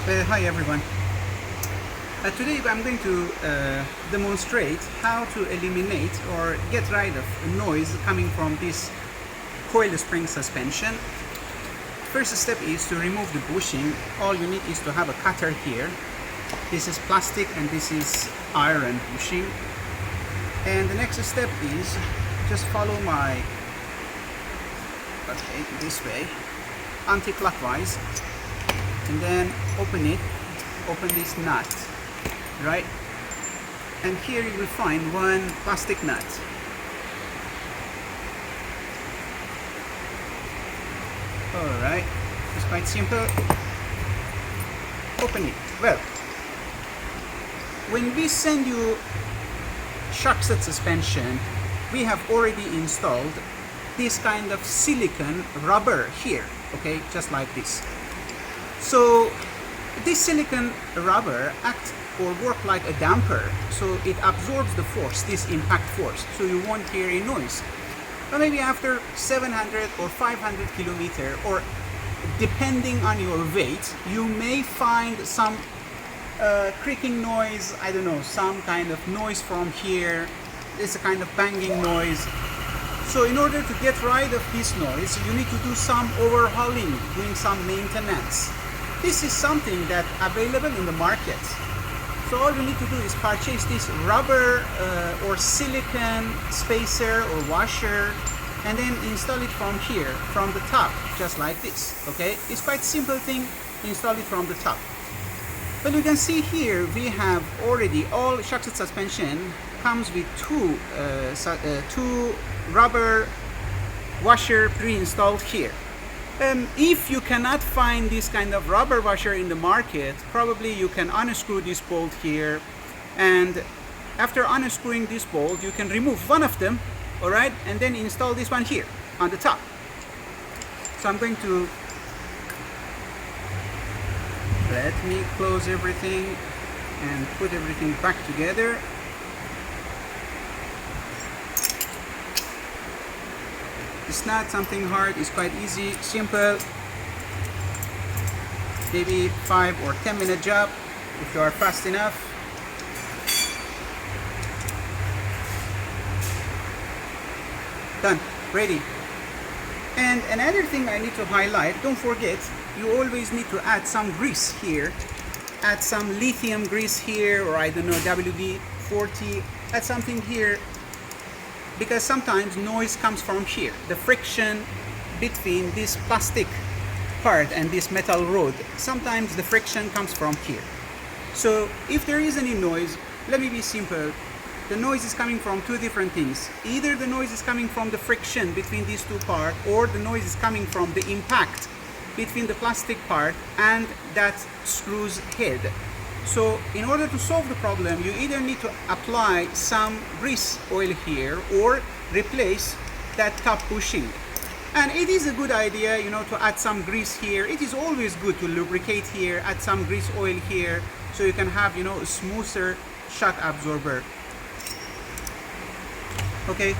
Hi everyone. Today I'm going to demonstrate how to eliminate or get rid of noise coming from this coil spring suspension. First step is to remove the bushing. All you need is to have a cutter here. This is plastic and this is iron bushing. And the next step is just follow my, this way, anti-clockwise, and then open this nut, right? And here you will find one plastic nut. Alright, it's quite simple. Open it. Well, when we send you Sharkset suspension, we have already installed this kind of silicone rubber here, okay, just like this. So this silicone rubber acts or work like a damper, so it absorbs the force, this impact force, so you won't hear a noise. But maybe after 700 or 500 kilometers, or depending on your weight, you may find some creaking noise, I don't know, some kind of noise from here. It's a kind of banging noise. So in order to get rid of this noise, you need to do some overhauling, doing some maintenance. This is something that's available in the market. So all you need to do is purchase this rubber or silicone spacer or washer, and then install it from here, from the top, just like this, okay? It's quite simple thing, install it from the top. But you can see here, we have already, all Sharkset suspension comes with two rubber washer pre-installed here. If you cannot find this kind of rubber washer in the market, probably you can unscrew this bolt here, and after unscrewing this bolt you can remove one of them, alright, and then install this one here on the top. So I'm going to let me close everything and put everything back together. It's not something hard, it's quite easy, simple, maybe 5 or 10 minute job if you are fast enough. Done, ready. And another thing I need to highlight, don't forget, you always need to add some grease here. Add some lithium grease here, or I don't know, WD-40, add something here, because sometimes noise comes from here. The friction between this plastic part and this metal rod, sometimes the friction comes from here. So if there is any noise, let me be simple. The noise is coming from two different things. Either the noise is coming from the friction between these two parts, or the noise is coming from the impact between the plastic part and that screw's head. So in order to solve the problem, you either need to apply some grease oil here or replace that top bushing. And it is a good idea, you know, to add some grease here. It is always good to lubricate here, add some grease oil here, so you can have, you know, a smoother shock absorber. Okay,